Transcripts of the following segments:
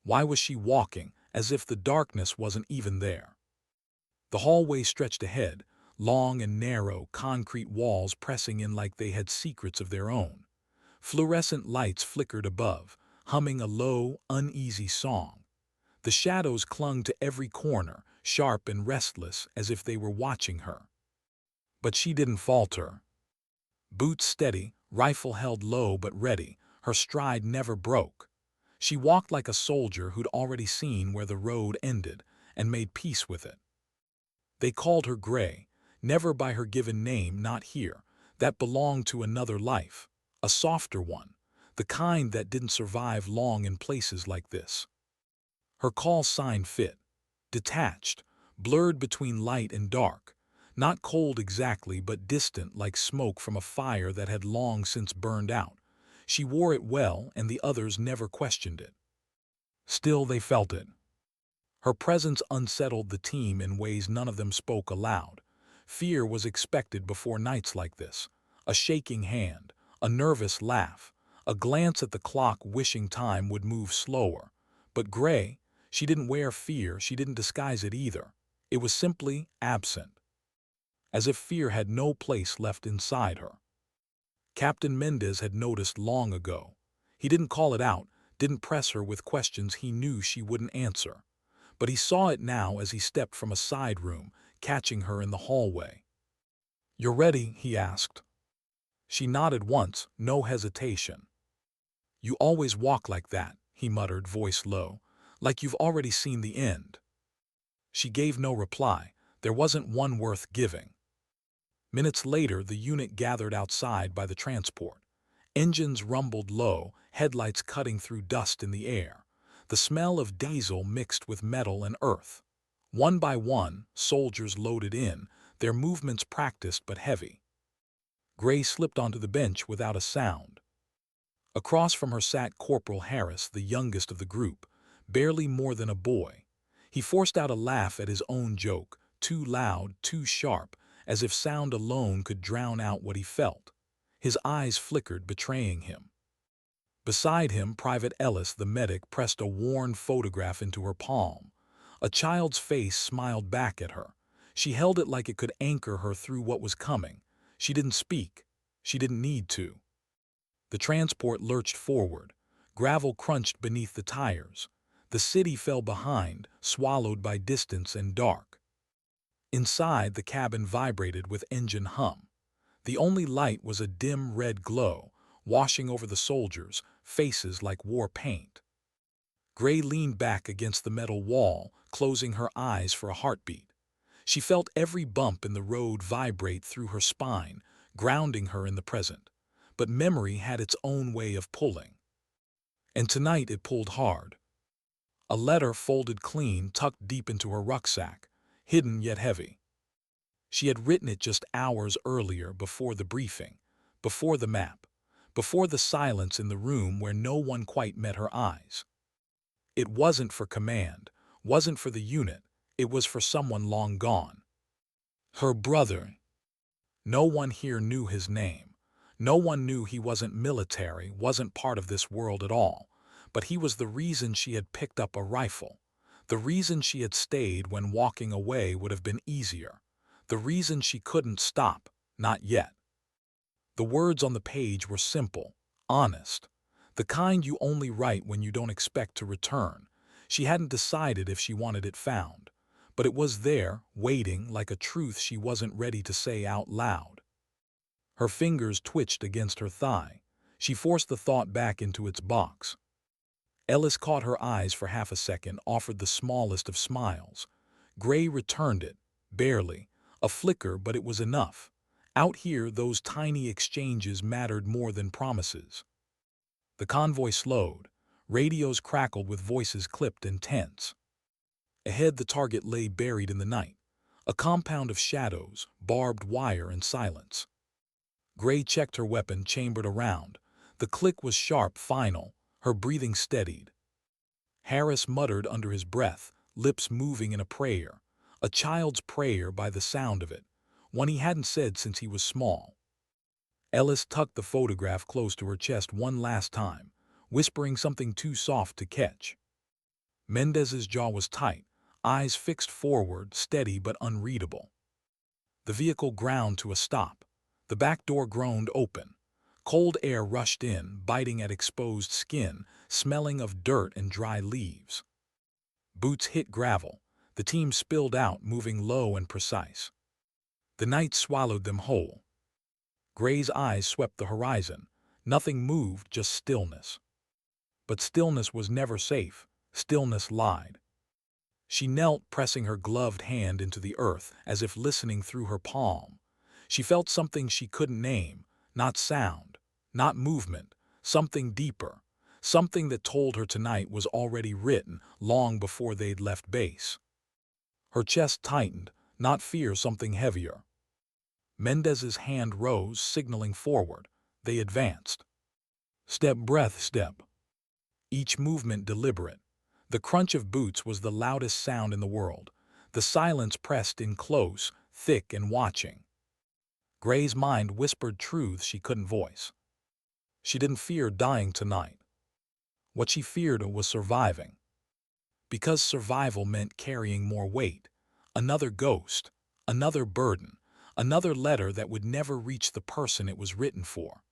Why was she walking as if the darkness wasn't even there? The hallway stretched ahead, long and narrow, concrete walls pressing in like they had secrets of their own. Fluorescent lights flickered above, humming a low, uneasy song. The shadows clung to every corner, sharp and restless, as if they were watching her. But she didn't falter. Boots steady, rifle held low but ready, her stride never broke. She walked like a soldier who'd already seen where the road ended and made peace with it. They called her Gray, never by her given name, not here. That belonged to another life, a softer one, the kind that didn't survive long in places like this. Her call sign fit, detached, blurred between light and dark, not cold exactly but distant like smoke from a fire that had long since burned out. She wore it well and the others never questioned it. Still they felt it. Her presence unsettled the team in ways none of them spoke aloud. Fear was expected before nights like this. A shaking hand, a nervous laugh, a glance at the clock wishing time would move slower. But Gray, she didn't wear fear, she didn't disguise it either. It was simply absent, as if fear had no place left inside her. Captain Mendez had noticed long ago. He didn't call it out, didn't press her with questions he knew she wouldn't answer. But he saw it now as he stepped from a side room, catching her in the hallway. "You're ready?" he asked. She nodded once, no hesitation. "You always walk like that," he muttered, voice low, "like you've already seen the end." She gave no reply. There wasn't one worth giving. Minutes later, the unit gathered outside by the transport. Engines rumbled low, headlights cutting through dust in the air. The smell of diesel mixed with metal and earth. One by one, soldiers loaded in, their movements practiced but heavy. Gray slipped onto the bench without a sound. Across from her sat Corporal Harris, the youngest of the group, barely more than a boy. He forced out a laugh at his own joke, too loud, too sharp, as if sound alone could drown out what he felt. His eyes flickered, betraying him. Beside him, Private Ellis, the medic, pressed a worn photograph into her palm. A child's face smiled back at her. She held it like it could anchor her through what was coming. She didn't speak. She didn't need to. The transport lurched forward. Gravel crunched beneath the tires. The city fell behind, swallowed by distance and dark. Inside, the cabin vibrated with engine hum. The only light was a dim red glow, washing over the soldiers, faces like war paint. Gray leaned back against the metal wall, closing her eyes for a heartbeat. She felt every bump in the road vibrate through her spine, grounding her in the present. But memory had its own way of pulling. And tonight it pulled hard. A letter folded clean, tucked deep into her rucksack, hidden yet heavy. She had written it just hours earlier, before the briefing, before the map, before the silence in the room where no one quite met her eyes. It wasn't for command, wasn't for the unit, it was for someone long gone. Her brother. No one here knew his name. No one knew he wasn't military, wasn't part of this world at all. But he was the reason she had picked up a rifle. The reason she had stayed when walking away would have been easier. The reason she couldn't stop, not yet. The words on the page were simple, honest. The kind you only write when you don't expect to return. She hadn't decided if she wanted it found. But it was there, waiting, like a truth she wasn't ready to say out loud. Her fingers twitched against her thigh. She forced the thought back into its box. Ellis caught her eyes for half a second, offered the smallest of smiles. Gray returned it, barely, a flicker, but it was enough. Out here, those tiny exchanges mattered more than promises. The convoy slowed. Radios crackled with voices clipped and tense. Ahead, the target lay buried in the night. A compound of shadows, barbed wire, and silence. Gray checked her weapon, chambered around. The click was sharp, final. Her breathing steadied. Harris muttered under his breath, lips moving in a prayer. A child's prayer by the sound of it. One he hadn't said since he was small. Ellis tucked the photograph close to her chest one last time, whispering something too soft to catch. Mendez's jaw was tight, eyes fixed forward, steady but unreadable. The vehicle ground to a stop. The back door groaned open. Cold air rushed in, biting at exposed skin, smelling of dirt and dry leaves. Boots hit gravel. The team spilled out, moving low and precise. The night swallowed them whole. Gray's eyes swept the horizon. Nothing moved, just stillness. But stillness was never safe. Stillness lied. She knelt, pressing her gloved hand into the earth, as if listening through her palm. She felt something she couldn't name, not sound, not movement, something deeper, something that told her tonight was already written long before they'd left base. Her chest tightened, not fear, something heavier. Mendez's hand rose, signaling forward. They advanced. Step, breath, step. Each movement deliberate. The crunch of boots was the loudest sound in the world. The silence pressed in close, thick and watching. Gray's mind whispered truths she couldn't voice. She didn't fear dying tonight. What she feared was surviving. Because survival meant carrying more weight. Another ghost, another burden, another letter that would never reach the person it was written for.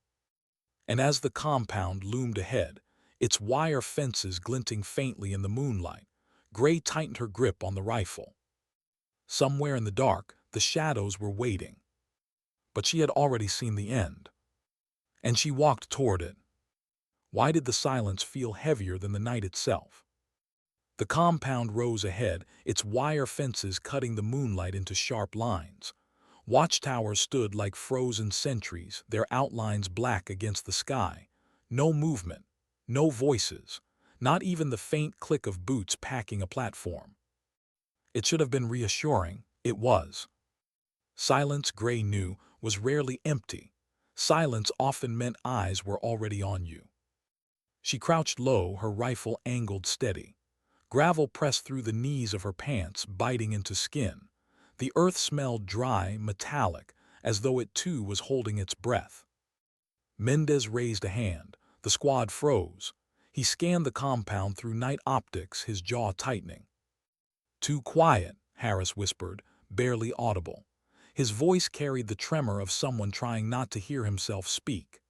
And as the compound loomed ahead, its wire fences glinting faintly in the moonlight, Gray tightened her grip on the rifle. Somewhere in the dark, the shadows were waiting. But she had already seen the end. And she walked toward it. Why did the silence feel heavier than the night itself? The compound rose ahead, its wire fences cutting the moonlight into sharp lines. Watchtowers stood like frozen sentries, their outlines black against the sky. No movement, no voices, not even the faint click of boots packing a platform. It should have been reassuring. It was. Silence, Gray knew, was rarely empty. Silence often meant eyes were already on you. She crouched low, her rifle angled steady. Gravel pressed through the knees of her pants, biting into skin. The earth smelled dry, metallic, as though it too was holding its breath. Mendez raised a hand. The squad froze. He scanned the compound through night optics, his jaw tightening. "Too quiet," Harris whispered, barely audible. His voice carried the tremor of someone trying not to hear himself speak.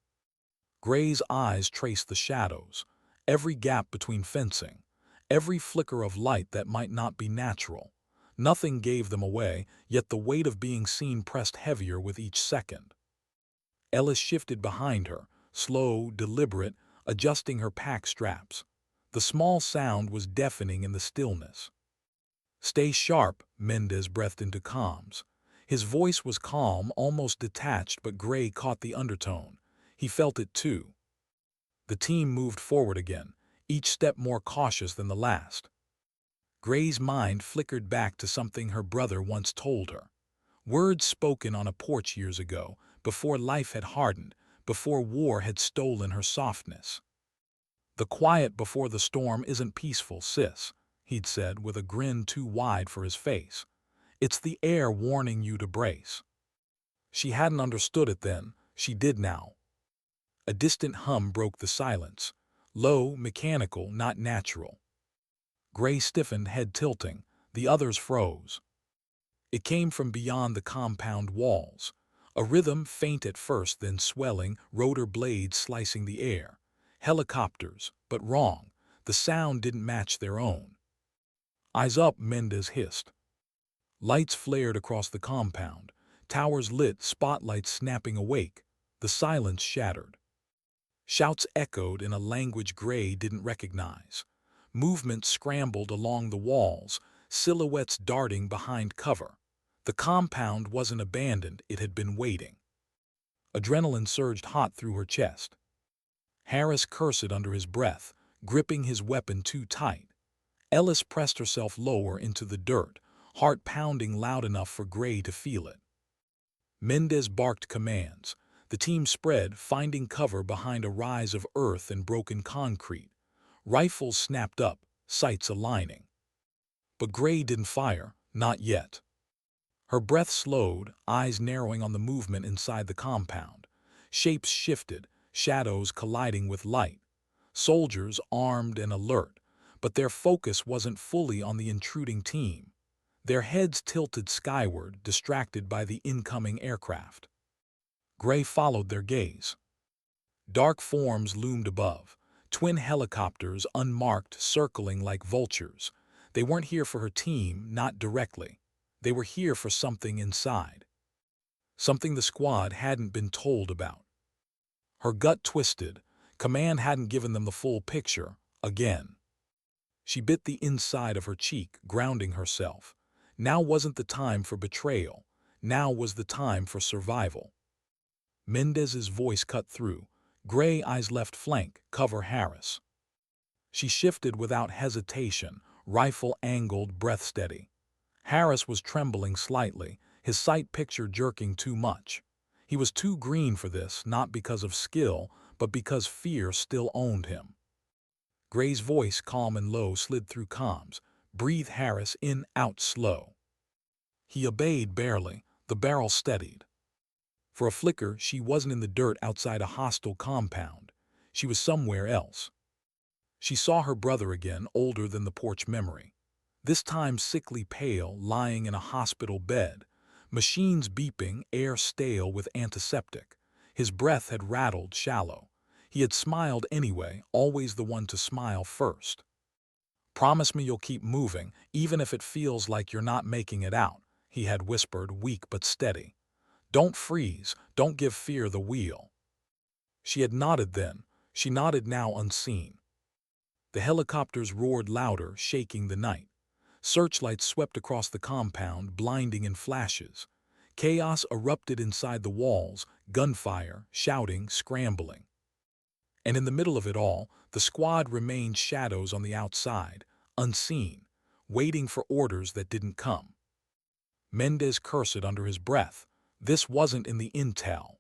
Gray's eyes traced the shadows, every gap between fencing, every flicker of light that might not be natural. Nothing gave them away, yet the weight of being seen pressed heavier with each second. Ellis shifted behind her, slow, deliberate, adjusting her pack straps. The small sound was deafening in the stillness. "Stay sharp," Mendez breathed into comms. His voice was calm, almost detached, but Gray caught the undertone. He felt it too. The team moved forward again, each step more cautious than the last. Gray's mind flickered back to something her brother once told her. Words spoken on a porch years ago, before life had hardened, before war had stolen her softness. "The quiet before the storm isn't peaceful, sis," he'd said with a grin too wide for his face. "It's the air warning you to brace." She hadn't understood it then. She did now. A distant hum broke the silence. Low, mechanical, not natural. Gray stiffened, head tilting. The others froze. It came from beyond the compound walls. A rhythm, faint at first, then swelling, rotor blades slicing the air. Helicopters, but wrong. The sound didn't match their own. "Eyes up," Mendez hissed. Lights flared across the compound. Towers lit, spotlights snapping awake. The silence shattered. Shouts echoed in a language Gray didn't recognize. Movement scrambled along the walls, silhouettes darting behind cover. The compound wasn't abandoned, it had been waiting. Adrenaline surged hot through her chest. Harris cursed under his breath, gripping his weapon too tight. Ellis pressed herself lower into the dirt, heart pounding loud enough for Gray to feel it. Mendez barked commands. The team spread, finding cover behind a rise of earth and broken concrete. Rifles snapped up, sights aligning. But Gray didn't fire, not yet. Her breath slowed, eyes narrowing on the movement inside the compound. Shapes shifted, shadows colliding with light. Soldiers, armed and alert, but their focus wasn't fully on the intruding team. Their heads tilted skyward, distracted by the incoming aircraft. Gray followed their gaze. Dark forms loomed above, twin helicopters unmarked circling like vultures. They weren't here for her team, not directly. They were here for something inside. Something the squad hadn't been told about. Her gut twisted. Command hadn't given them the full picture, again. She bit the inside of her cheek, grounding herself. Now wasn't the time for betrayal. Now was the time for survival. Mendez's voice cut through. Gray eyes left flank, cover Harris. She shifted without hesitation, rifle angled, breath steady. Harris was trembling slightly, his sight picture jerking too much. He was too green for this, not because of skill, but because fear still owned him. Gray's voice, calm and low, slid through comms. Breathe Harris in, out slow. He obeyed barely, the barrel steadied. For a flicker, she wasn't in the dirt outside a hostile compound. She was somewhere else. She saw her brother again, older than the porch memory. This time sickly pale, lying in a hospital bed. Machines beeping, air stale with antiseptic. His breath had rattled shallow. He had smiled anyway, always the one to smile first. "Promise me you'll keep moving, even if it feels like you're not making it out," he had whispered, weak but steady. "Don't freeze, don't give fear the wheel." She had nodded then. She nodded now, unseen. The helicopters roared louder, shaking the night. Searchlights swept across the compound, blinding in flashes. Chaos erupted inside the walls, gunfire, shouting, scrambling. And in the middle of it all, the squad remained shadows on the outside, unseen, waiting for orders that didn't come. Mendez cursed under his breath. This wasn't in the intel.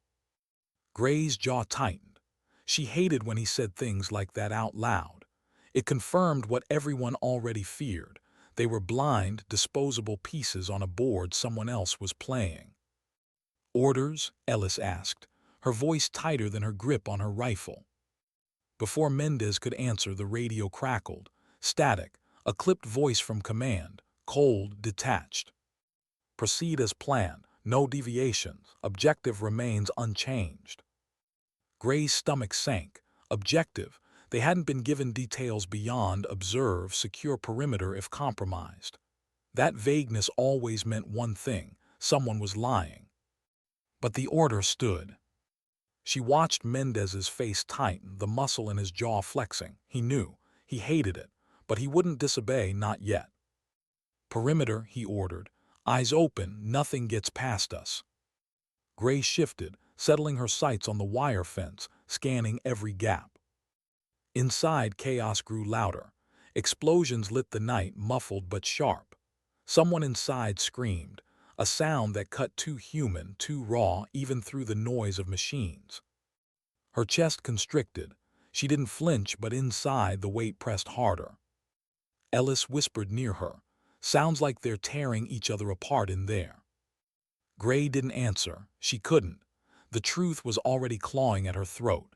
Gray's jaw tightened. She hated when he said things like that out loud. It confirmed what everyone already feared. They were blind, disposable pieces on a board someone else was playing. "Orders?" Ellis asked, her voice tighter than her grip on her rifle. Before Mendez could answer, the radio crackled. Static, a clipped voice from command, cold, detached. "Proceed as planned, no deviations, objective remains unchanged." Gray's stomach sank. Objective. They hadn't been given details beyond observe, secure perimeter if compromised. That vagueness always meant one thing: someone was lying. But the order stood. She watched Mendez's face tighten, the muscle in his jaw flexing. He knew. He hated it. But he wouldn't disobey, not yet. "Perimeter," he ordered. "Eyes open, nothing gets past us." Gray shifted, settling her sights on the wire fence, scanning every gap. Inside, chaos grew louder. Explosions lit the night, muffled but sharp. Someone inside screamed, a sound that cut too human, too raw, even through the noise of machines. Her chest constricted. She didn't flinch, but inside the weight pressed harder. Ellis whispered near her, "Sounds like they're tearing each other apart in there." Gray didn't answer. She couldn't. The truth was already clawing at her throat.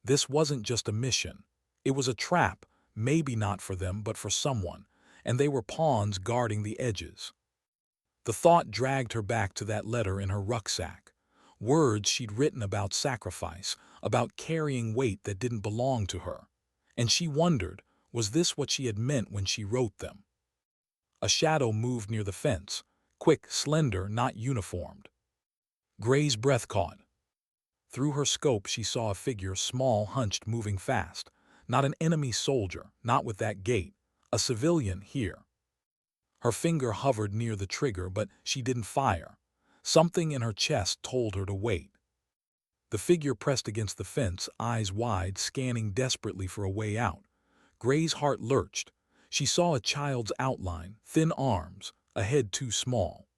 This wasn't just a mission. It was a trap, maybe not for them, but for someone, and they were pawns guarding the edges. The thought dragged her back to that letter in her rucksack. Words she'd written about sacrifice, about carrying weight that didn't belong to her. And she wondered, was this what she had meant when she wrote them? A shadow moved near the fence, quick, slender, not uniformed. Gray's breath caught. Through her scope she saw a figure, small, hunched, moving fast. Not an enemy soldier, not with that gait. A civilian here. Her finger hovered near the trigger, but she didn't fire. Something in her chest told her to wait. The figure pressed against the fence, eyes wide, scanning desperately for a way out. Gray's heart lurched. She saw a child's outline, thin arms, a head too small.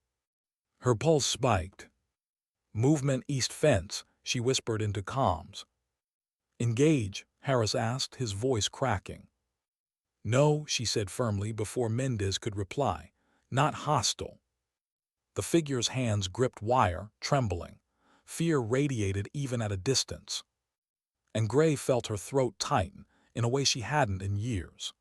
Her pulse spiked. "Movement east fence," she whispered into comms. "Engage?" Harris asked, his voice cracking. "No," she said firmly before Mendez could reply. "Not hostile." The figure's hands gripped wire, trembling. Fear radiated even at a distance. And Gray felt her throat tighten in a way she hadn't in years.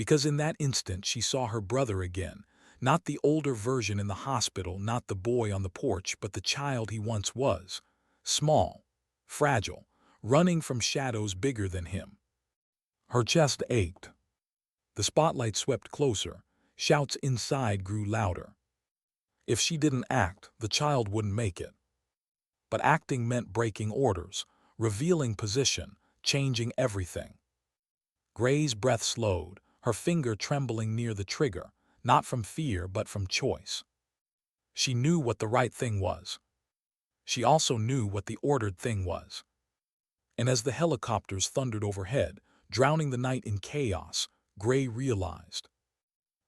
because in that instant she saw her brother again, not the older version in the hospital, not the boy on the porch, but the child he once was, small, fragile, running from shadows bigger than him. Her chest ached. The spotlight swept closer, shouts inside grew louder. If she didn't act, the child wouldn't make it. But acting meant breaking orders, revealing position, changing everything. Gray's breath slowed, her finger trembling near the trigger, not from fear but from choice. She knew what the right thing was. She also knew what the ordered thing was. And as the helicopters thundered overhead, drowning the night in chaos, Gray realized.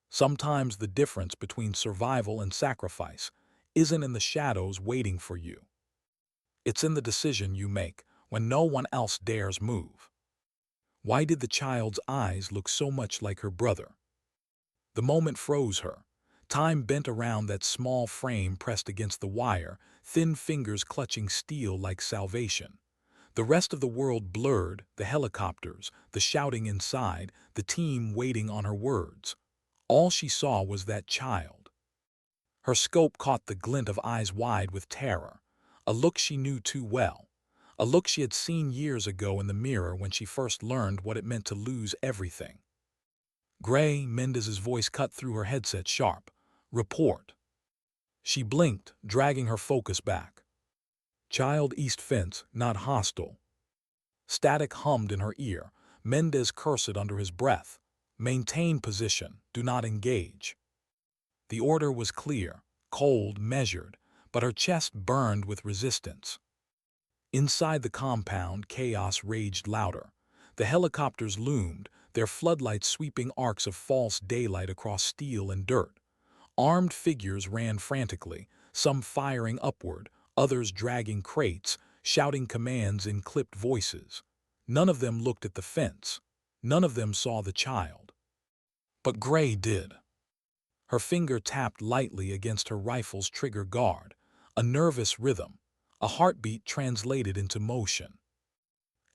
Sometimes the difference between survival and sacrifice isn't in the shadows waiting for you. It's in the decision you make when no one else dares move. Why did the child's eyes look so much like her brother? The moment froze her. Time bent around that small frame pressed against the wire, thin fingers clutching steel like salvation. The rest of the world blurred, the helicopters, the shouting inside, the team waiting on her words. All she saw was that child. Her scope caught the glint of eyes wide with terror, a look she knew too well, a look she had seen years ago in the mirror when she first learned what it meant to lose everything. Gray, Mendez's voice cut through her headset sharp. Report. She blinked, dragging her focus back. Child east fence, not hostile. Static hummed in her ear. Mendez cursed under his breath. Maintain position, do not engage. The order was clear, cold, measured, but her chest burned with resistance. Inside the compound, chaos raged louder. The helicopters loomed, their floodlights sweeping arcs of false daylight across steel and dirt. Armed figures ran frantically, some firing upward, others dragging crates, shouting commands in clipped voices. None of them looked at the fence. None of them saw the child. But Gray did. Her finger tapped lightly against her rifle's trigger guard, a nervous rhythm, a heartbeat translated into motion.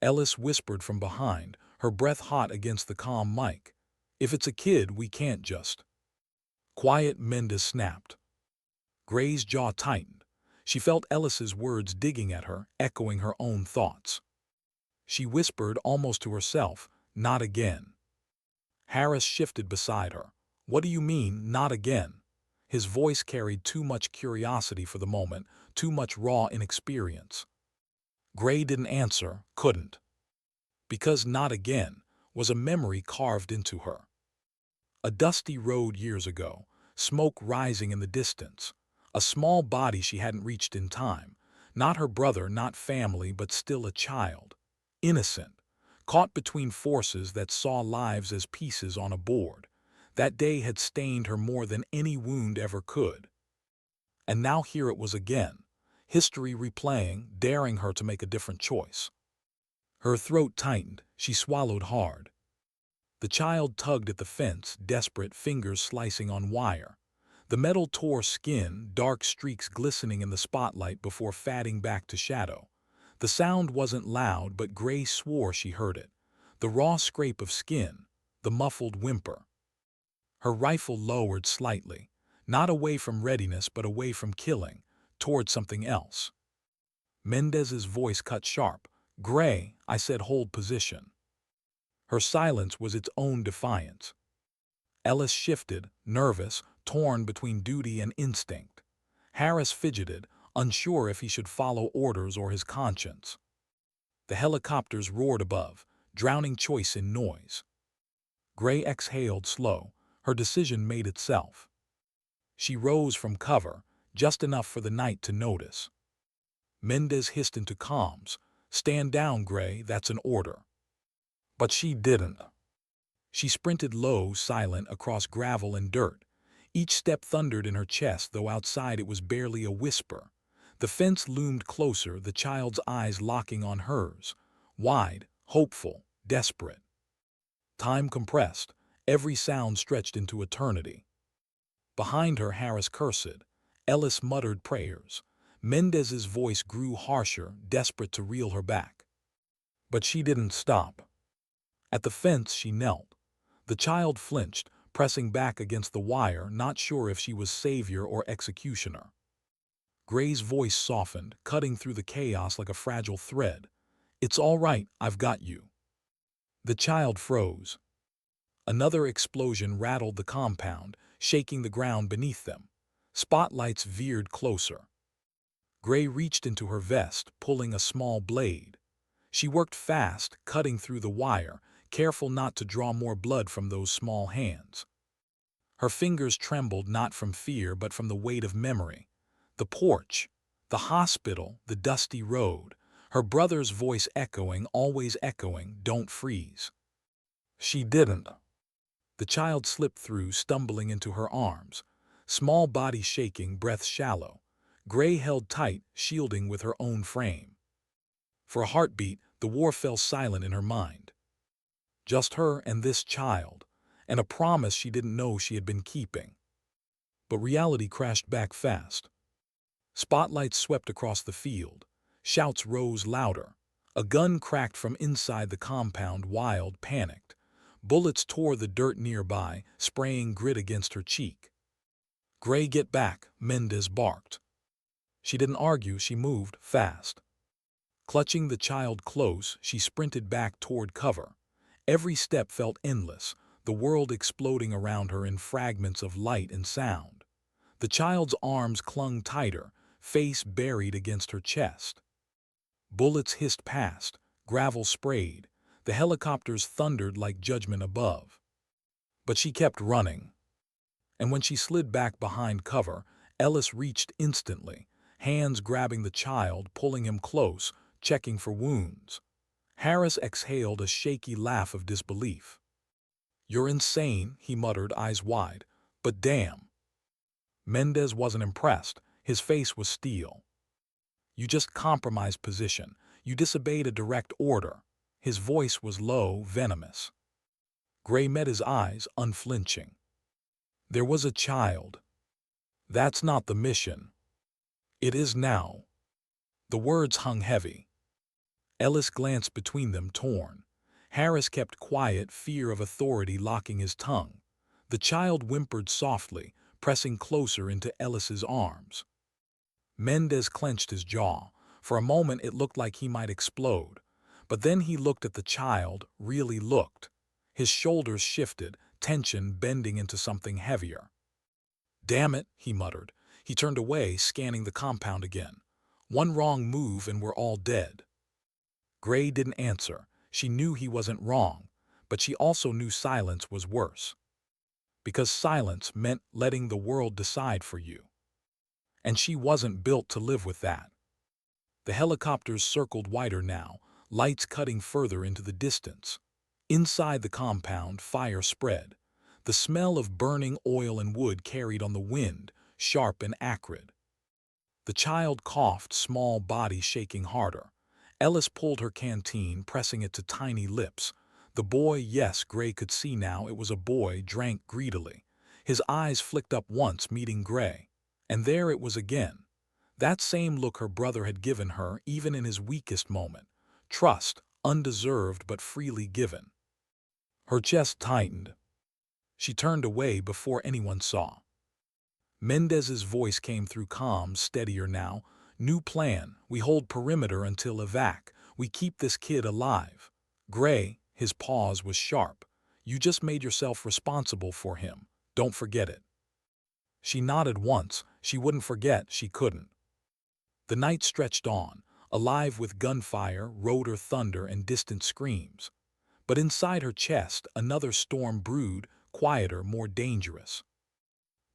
Ellis whispered from behind, her breath hot against the comm mic. If it's a kid, we can't just. Quiet, Mendez snapped. Gray's jaw tightened. She felt Ellis's words digging at her, echoing her own thoughts. She whispered almost to herself, not again. Harris shifted beside her. What do you mean, not again? His voice carried too much curiosity for the moment, too much raw inexperience. Gray didn't answer, couldn't. Because not again was a memory carved into her. A dusty road years ago, smoke rising in the distance, a small body she hadn't reached in time, not her brother, not family, but still a child, innocent, caught between forces that saw lives as pieces on a board. That day had stained her more than any wound ever could. And now here it was again, history replaying, daring her to make a different choice. Her throat tightened, she swallowed hard. The child tugged at the fence, desperate, fingers slicing on wire. The metal tore skin, dark streaks glistening in the spotlight before fading back to shadow. The sound wasn't loud, but Gray swore she heard it. The raw scrape of skin, the muffled whimper. Her rifle lowered slightly, not away from readiness but away from killing, toward something else. Mendez's voice cut sharp. Gray, I said hold position. Her silence was its own defiance. Ellis shifted, nervous, torn between duty and instinct. Harris fidgeted, unsure if he should follow orders or his conscience. The helicopters roared above, drowning choice in noise. Gray exhaled slow, her decision made itself. She rose from cover, just enough for the night to notice. Mendez hissed into comms, stand down, Gray, that's an order. But she didn't. She sprinted low, silent, across gravel and dirt. Each step thundered in her chest, though outside it was barely a whisper. The fence loomed closer, the child's eyes locking on hers, wide, hopeful, desperate. Time compressed, every sound stretched into eternity. Behind her, Harris cursed. Ellis muttered prayers. Mendez's voice grew harsher, desperate to reel her back. But she didn't stop. At the fence she knelt. The child flinched, pressing back against the wire, not sure if she was savior or executioner. Gray's voice softened, cutting through the chaos like a fragile thread. "It's all right, I've got you." The child froze. Another explosion rattled the compound, shaking the ground beneath them. Spotlights veered closer. Gray reached into her vest, pulling a small blade. She worked fast, cutting through the wire, careful not to draw more blood from those small hands. Her fingers trembled not from fear but from the weight of memory. The porch, the hospital, the dusty road, her brother's voice echoing, always echoing, "Don't freeze." She didn't. The child slipped through, stumbling into her arms. Small body shaking, breath shallow. Gray held tight, shielding with her own frame. For a heartbeat, the war fell silent in her mind. Just her and this child, and a promise she didn't know she had been keeping. But reality crashed back fast. Spotlights swept across the field. Shouts rose louder. A gun cracked from inside the compound, wild, panicked. Bullets tore the dirt nearby, spraying grit against her cheek. "Gray, get back," Mendez barked. She didn't argue, she moved fast. Clutching the child close, she sprinted back toward cover. Every step felt endless, the world exploding around her in fragments of light and sound. The child's arms clung tighter, face buried against her chest. Bullets hissed past, gravel sprayed, the helicopters thundered like judgment above. But she kept running. And when she slid back behind cover, Ellis reached instantly, hands grabbing the child, pulling him close, checking for wounds. Harris exhaled a shaky laugh of disbelief. "You're insane," he muttered, eyes wide. "But damn." Mendez wasn't impressed. His face was steel. "You just compromised position. You disobeyed a direct order." His voice was low, venomous. Gray met his eyes, unflinching. "There was a child. That's not the mission. It is now." The words hung heavy. Ellis glanced between them, torn. Harris kept quiet, fear of authority locking his tongue. The child whimpered softly, pressing closer into Ellis's arms. Mendez clenched his jaw. For a moment it looked like he might explode. But then he looked at the child, really looked. His shoulders shifted, tension bending into something heavier. "Damn it," he muttered. He turned away, scanning the compound again. One wrong move and we're all dead. Gray didn't answer. She knew he wasn't wrong, but she also knew silence was worse. Because silence meant letting the world decide for you. And she wasn't built to live with that. The helicopters circled wider now, lights cutting further into the distance. Inside the compound, fire spread. The smell of burning oil and wood carried on the wind, sharp and acrid. The child coughed, small body shaking harder. Ellis pulled her canteen, pressing it to tiny lips. The boy, yes, Gray could see now it was a boy, drank greedily. His eyes flicked up once, meeting Gray. And there it was again. That same look her brother had given her, even in his weakest moment. Trust, undeserved but freely given. Her chest tightened. She turned away before anyone saw. Mendez's voice came through calm, steadier now. "New plan. We hold perimeter until evac. We keep this kid alive." "Gray," his pause was sharp. "You just made yourself responsible for him. Don't forget it." She nodded once. She wouldn't forget, she couldn't. The night stretched on, alive with gunfire, rotor thunder, and distant screams. But inside her chest, another storm brewed, quieter, more dangerous.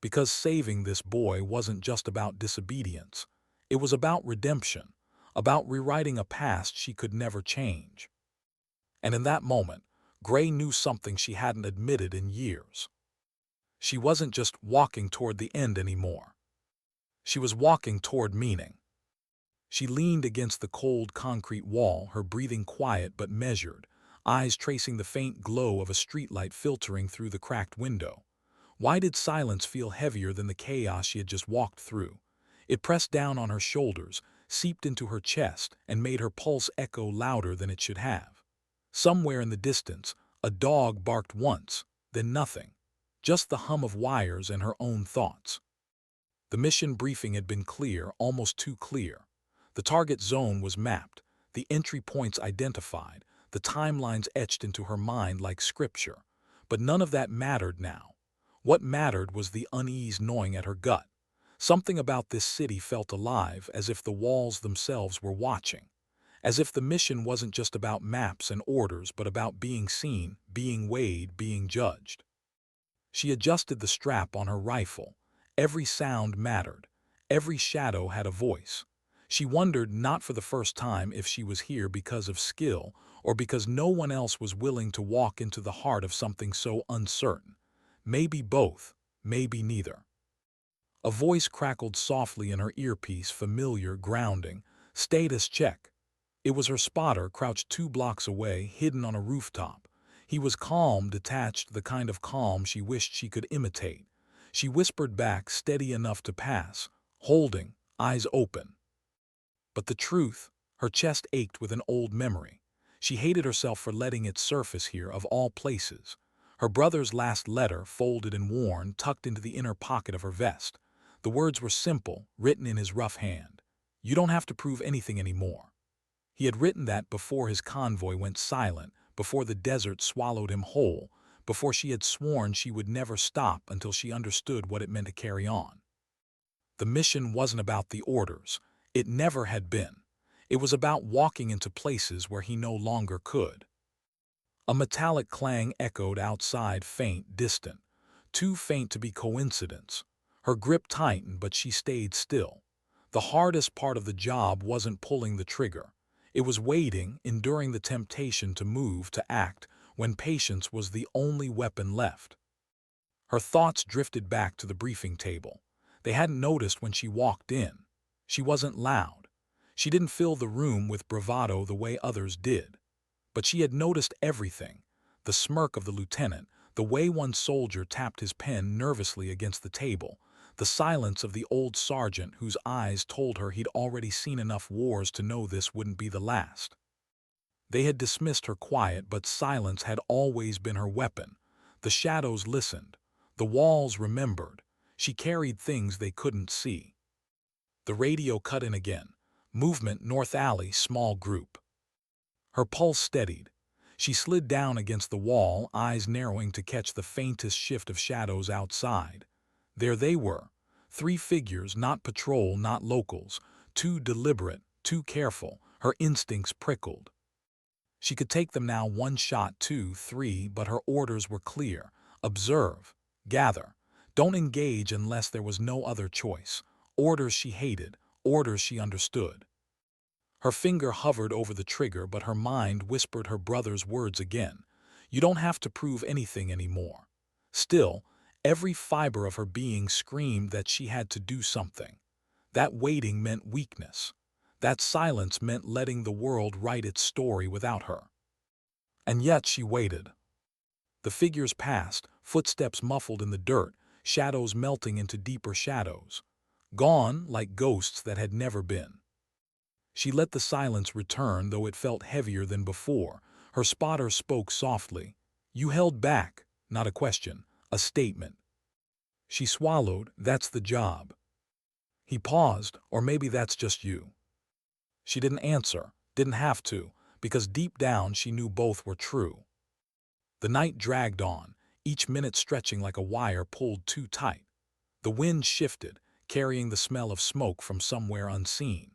Because saving this boy wasn't just about disobedience. It was about redemption, about rewriting a past she could never change. And in that moment, Gray knew something she hadn't admitted in years. She wasn't just walking toward the end anymore. She was walking toward meaning. She leaned against the cold concrete wall, her breathing quiet but measured, eyes tracing the faint glow of a streetlight filtering through the cracked window. Why did silence feel heavier than the chaos she had just walked through? It pressed down on her shoulders, seeped into her chest, and made her pulse echo louder than it should have. Somewhere in the distance, a dog barked once, then nothing. Just the hum of wires and her own thoughts. The mission briefing had been clear, almost too clear. The target zone was mapped, the entry points identified, the timelines etched into her mind like scripture. But none of that mattered now. What mattered was the unease gnawing at her gut. Something about this city felt alive, as if the walls themselves were watching. As if the mission wasn't just about maps and orders, but about being seen, being weighed, being judged. She adjusted the strap on her rifle. Every sound mattered. Every shadow had a voice. She wondered, not for the first time, if she was here because of skill or because no one else was willing to walk into the heart of something so uncertain. Maybe both, maybe neither. A voice crackled softly in her earpiece, familiar, grounding. Status check. It was her spotter, crouched 2 blocks away, hidden on a rooftop. He was calm, detached, the kind of calm she wished she could imitate. She whispered back, steady enough to pass, holding, eyes open. But the truth, her chest ached with an old memory. She hated herself for letting it surface here, of all places. Her brother's last letter, folded and worn, tucked into the inner pocket of her vest. The words were simple, written in his rough hand. "You don't have to prove anything anymore." He had written that before his convoy went silent, before the desert swallowed him whole, before she had sworn she would never stop until she understood what it meant to carry on. The mission wasn't about the orders. It never had been. It was about walking into places where he no longer could. A metallic clang echoed outside, faint, distant. Too faint to be coincidence. Her grip tightened, but she stayed still. The hardest part of the job wasn't pulling the trigger. It was waiting, enduring the temptation to move, to act, when patience was the only weapon left. Her thoughts drifted back to the briefing table. They hadn't noticed when she walked in. She wasn't loud. She didn't fill the room with bravado the way others did. But she had noticed everything. The smirk of the lieutenant, the way one soldier tapped his pen nervously against the table, the silence of the old sergeant whose eyes told her he'd already seen enough wars to know this wouldn't be the last. They had dismissed her quiet, but silence had always been her weapon. The shadows listened. The walls remembered. She carried things they couldn't see. The radio cut in again. Movement, North Alley, small group. Her pulse steadied. She slid down against the wall, eyes narrowing to catch the faintest shift of shadows outside. There they were. 3 figures, not patrol, not locals. Too deliberate, too careful. Her instincts prickled. She could take them now, 1 shot, 2, 3, but her orders were clear. Observe. Gather. Don't engage unless there was no other choice. Orders she hated. Orders she understood. Her finger hovered over the trigger, but her mind whispered her brother's words again. You don't have to prove anything anymore. Still, every fiber of her being screamed that she had to do something. That waiting meant weakness. That silence meant letting the world write its story without her. And yet she waited. The figures passed, footsteps muffled in the dirt, shadows melting into deeper shadows. Gone like ghosts that had never been. She let the silence return, though it felt heavier than before. Her spotter spoke softly. You held back, not a question, a statement. She swallowed. That's the job. He paused, or maybe that's just you. She didn't answer, didn't have to, because deep down she knew both were true. The night dragged on, each minute stretching like a wire pulled too tight. The wind shifted, carrying the smell of smoke from somewhere unseen.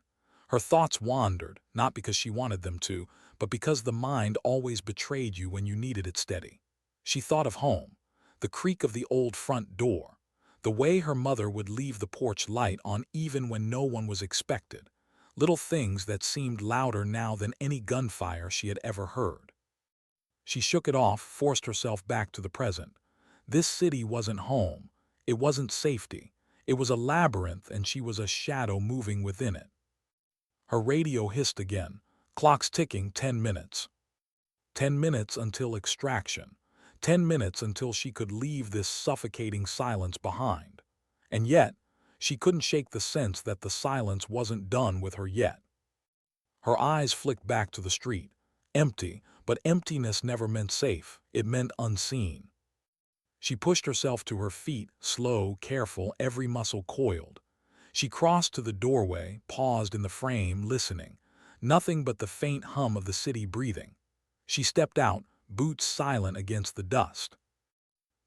Her thoughts wandered, not because she wanted them to, but because the mind always betrayed you when you needed it steady. She thought of home, the creak of the old front door, the way her mother would leave the porch light on even when no one was expected, little things that seemed louder now than any gunfire she had ever heard. She shook it off, forced herself back to the present. This city wasn't home. It wasn't safety. It was a labyrinth, and she was a shadow moving within it. Her radio hissed again. Clock's ticking, 10 minutes. 10 minutes until extraction. 10 minutes until she could leave this suffocating silence behind. And yet, she couldn't shake the sense that the silence wasn't done with her yet. Her eyes flicked back to the street. Empty, but emptiness never meant safe. It meant unseen. She pushed herself to her feet, slow, careful, every muscle coiled. She crossed to the doorway, paused in the frame, listening. Nothing but the faint hum of the city breathing. She stepped out, boots silent against the dust.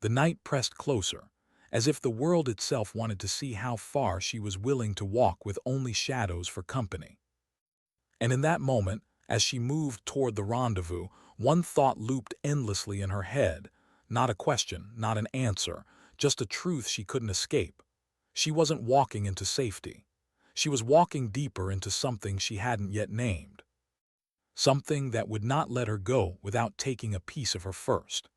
The night pressed closer, as if the world itself wanted to see how far she was willing to walk with only shadows for company. And in that moment, as she moved toward the rendezvous, one thought looped endlessly in her head. Not a question, not an answer, just a truth she couldn't escape. She wasn't walking into safety. She was walking deeper into something she hadn't yet named. Something that would not let her go without taking a piece of her first.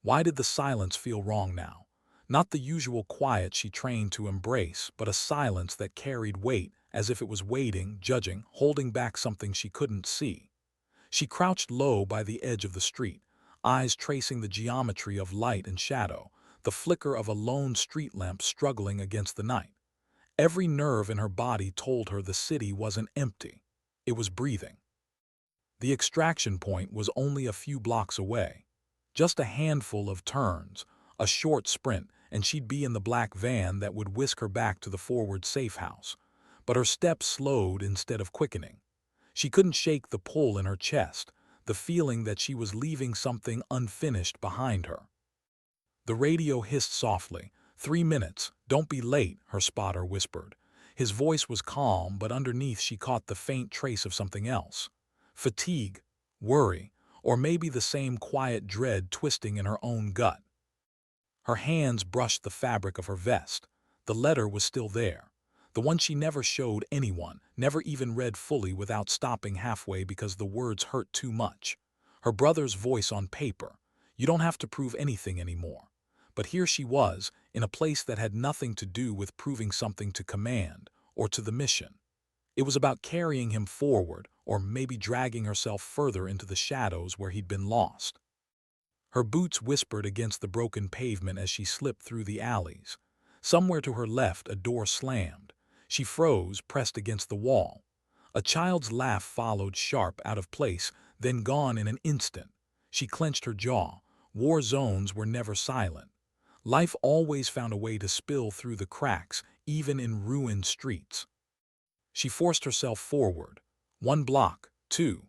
Why did the silence feel wrong now? Not the usual quiet she trained to embrace, but a silence that carried weight, as if it was waiting, judging, holding back something she couldn't see. She crouched low by the edge of the street, eyes tracing the geometry of light and shadow, the flicker of a lone street lamp struggling against the night. Every nerve in her body told her the city wasn't empty. It was breathing. The extraction point was only a few blocks away. Just a handful of turns, a short sprint, and she'd be in the black van that would whisk her back to the forward safe house. But her steps slowed instead of quickening. She couldn't shake the pull in her chest, the feeling that she was leaving something unfinished behind her. The radio hissed softly. 3 minutes, don't be late, her spotter whispered. His voice was calm, but underneath she caught the faint trace of something else. Fatigue, worry, or maybe the same quiet dread twisting in her own gut. Her hands brushed the fabric of her vest. The letter was still there. The one she never showed anyone, never even read fully without stopping halfway because the words hurt too much. Her brother's voice on paper. You don't have to prove anything anymore. But here she was, in a place that had nothing to do with proving something to command or to the mission. It was about carrying him forward, or maybe dragging herself further into the shadows where he'd been lost. Her boots whispered against the broken pavement as she slipped through the alleys. Somewhere to her left, a door slammed. She froze, pressed against the wall. A child's laugh followed, sharp, out of place, then gone in an instant. She clenched her jaw. War zones were never silent. Life always found a way to spill through the cracks, even in ruined streets. She forced herself forward. 1 block, 2.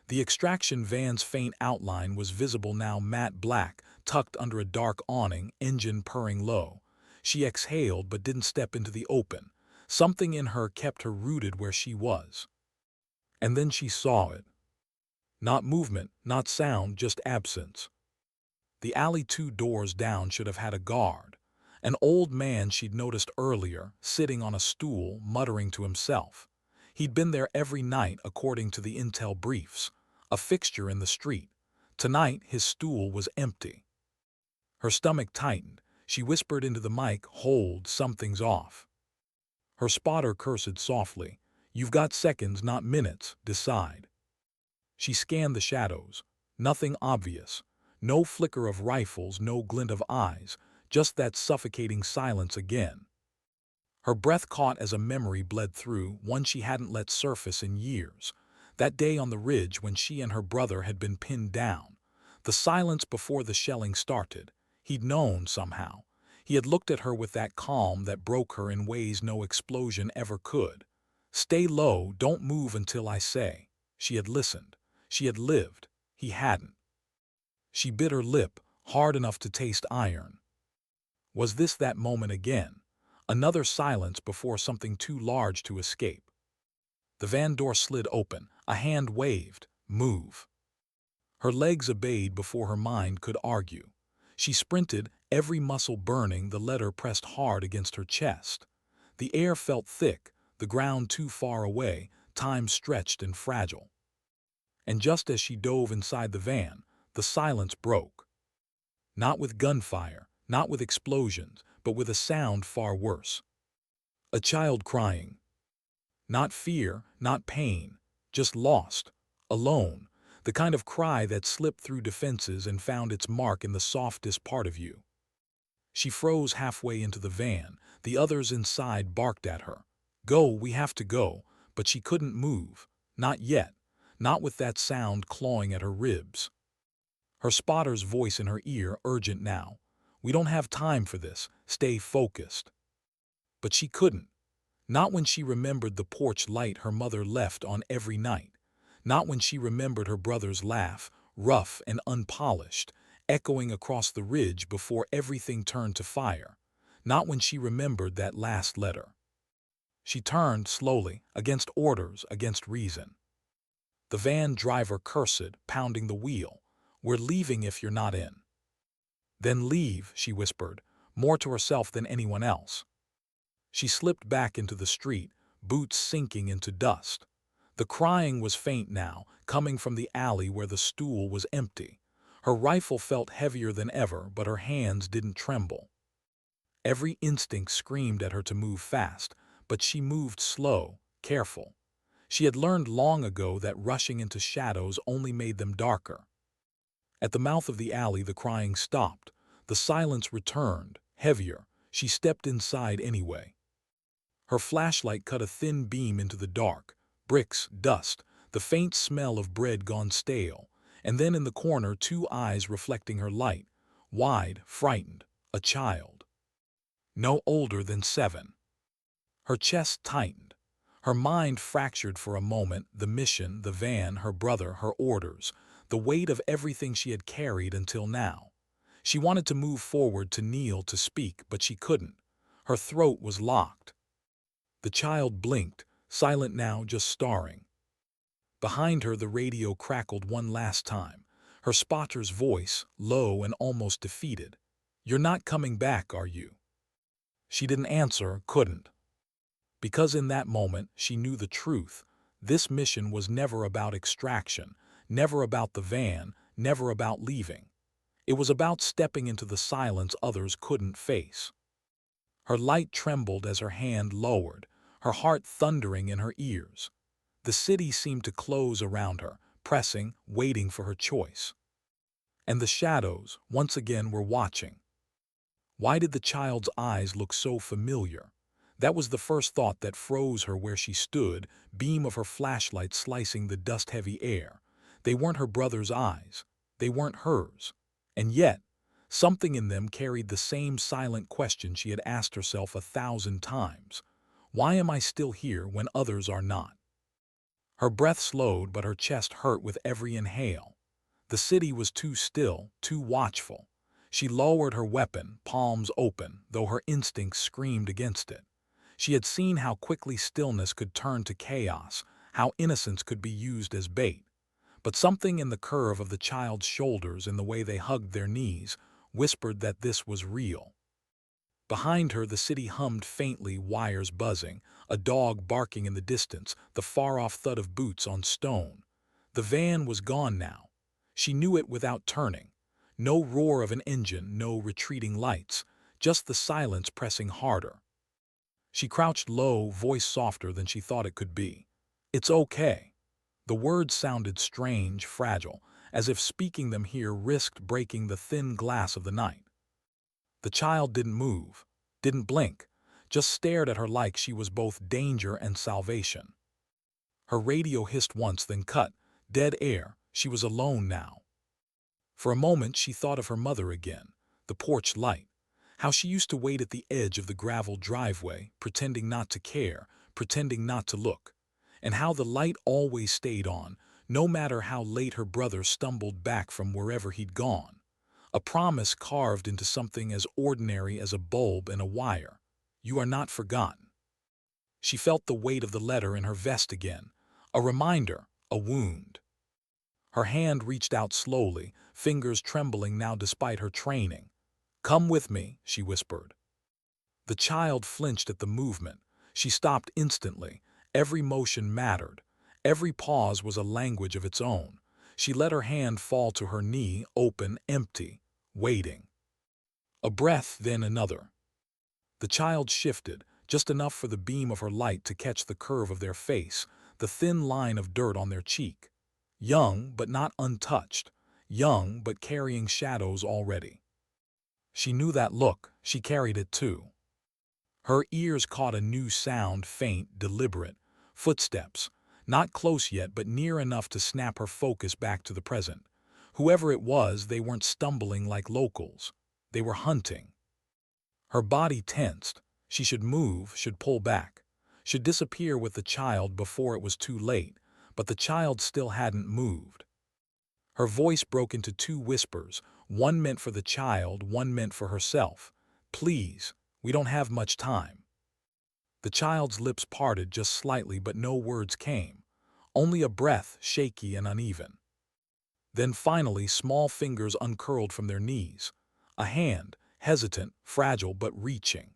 The extraction van's faint outline was visible now, matte black, tucked under a dark awning, engine purring low. She exhaled but didn't step into the open. Something in her kept her rooted where she was. And then she saw it. Not movement, not sound, just absence. The alley 2 doors down should have had a guard. An old man she'd noticed earlier, sitting on a stool, muttering to himself. He'd been there every night according to the intel briefs, a fixture in the street. Tonight his stool was empty. Her stomach tightened. She whispered into the mic, "Hold, something's off." Her spotter cursed softly. "You've got seconds, not minutes. Decide." She scanned the shadows. Nothing obvious. No flicker of rifles, no glint of eyes, just that suffocating silence again. Her breath caught as a memory bled through, one she hadn't let surface in years. That day on the ridge when she and her brother had been pinned down. The silence before the shelling started. He'd known somehow. He had looked at her with that calm that broke her in ways no explosion ever could. "Stay low, don't move until I say." She had listened. She had lived. He hadn't. She bit her lip, hard enough to taste iron. Was this that moment again? Another silence before something too large to escape. The van door slid open. A hand waved. "Move." Her legs obeyed before her mind could argue. She sprinted, every muscle burning, the letter pressed hard against her chest. The air felt thick, the ground too far away, time stretched and fragile. And just as she dove inside the van, the silence broke. Not with gunfire, not with explosions, but with a sound far worse. A child crying. Not fear, not pain, just lost, alone, the kind of cry that slipped through defenses and found its mark in the softest part of you. She froze halfway into the van. The others inside barked at her. "Go, we have to go," but she couldn't move. Not yet, not with that sound clawing at her ribs. Her spotter's voice in her ear, urgent now. We don't have time for this. Stay focused. But she couldn't. Not when she remembered the porch light her mother left on every night. Not when she remembered her brother's laugh, rough and unpolished, echoing across the ridge before everything turned to fire. Not when she remembered that last letter. She turned slowly, against orders, against reason. The van driver cursed, pounding the wheel. "We're leaving if you're not in." "Then leave," she whispered, more to herself than anyone else. She slipped back into the street, boots sinking into dust. The crying was faint now, coming from the alley where the stool was empty. Her rifle felt heavier than ever, but her hands didn't tremble. Every instinct screamed at her to move fast, but she moved slow, careful. She had learned long ago that rushing into shadows only made them darker. At the mouth of the alley, the crying stopped. The silence returned, heavier. She stepped inside anyway. Her flashlight cut a thin beam into the dark. Bricks, dust, the faint smell of bread gone stale, and then in the corner 2 eyes reflecting her light, wide, frightened, a child. No older than 7. Her chest tightened. Her mind fractured for a moment, the mission, the van, her brother, her orders, the weight of everything she had carried until now. She wanted to move forward, to kneel, to speak, but she couldn't. Her throat was locked. The child blinked, silent now, just staring. Behind her, the radio crackled one last time. Her spotter's voice, low and almost defeated. "You're not coming back, are you?" She didn't answer, couldn't. Because in that moment, she knew the truth. This mission was never about extraction, never about the van, never about leaving. It was about stepping into the silence others couldn't face. Her light trembled as her hand lowered, her heart thundering in her ears. The city seemed to close around her, pressing, waiting for her choice. And the shadows, once again, were watching. Why did the child's eyes look so familiar? That was the first thought that froze her where she stood, beam of her flashlight slicing the dust-heavy air. They weren't her brother's eyes. They weren't hers. And yet, something in them carried the same silent question she had asked herself 1,000 times. Why am I still here when others are not? Her breath slowed, but her chest hurt with every inhale. The city was too still, too watchful. She lowered her weapon, palms open, though her instincts screamed against it. She had seen how quickly stillness could turn to chaos, how innocence could be used as bait. But something in the curve of the child's shoulders, in the way they hugged their knees, whispered that this was real. Behind her, the city hummed faintly, wires buzzing, a dog barking in the distance, the far-off thud of boots on stone. The van was gone now. She knew it without turning. No roar of an engine, no retreating lights, just the silence pressing harder. She crouched low, voice softer than she thought it could be. "It's okay." The words sounded strange, fragile, as if speaking them here risked breaking the thin glass of the night. The child didn't move, didn't blink, just stared at her like she was both danger and salvation. Her radio hissed once, then cut. Dead air. She was alone now. For a moment she thought of her mother again, the porch light, how she used to wait at the edge of the gravel driveway, pretending not to care, pretending not to look, and how the light always stayed on, no matter how late her brother stumbled back from wherever he'd gone. A promise carved into something as ordinary as a bulb and a wire. "You are not forgotten." She felt the weight of the letter in her vest again, a reminder, a wound. Her hand reached out slowly, fingers trembling now despite her training. "Come with me," she whispered. The child flinched at the movement. She stopped instantly. Every motion mattered. Every pause was a language of its own. She let her hand fall to her knee, open, empty, waiting. A breath, then another. The child shifted, just enough for the beam of her light to catch the curve of their face, the thin line of dirt on their cheek. Young, but not untouched. Young, but carrying shadows already. She knew that look. She carried it too. Her ears caught a new sound, faint, deliberate. Footsteps. Not close yet, but near enough to snap her focus back to the present. Whoever it was, they weren't stumbling like locals. They were hunting. Her body tensed. She should move, should pull back, should disappear with the child before it was too late, but the child still hadn't moved. Her voice broke into two whispers, one meant for the child, one meant for herself. "Please, we don't have much time." The child's lips parted just slightly, but no words came. Only a breath, shaky and uneven. Then finally, small fingers uncurled from their knees. A hand, hesitant, fragile but reaching.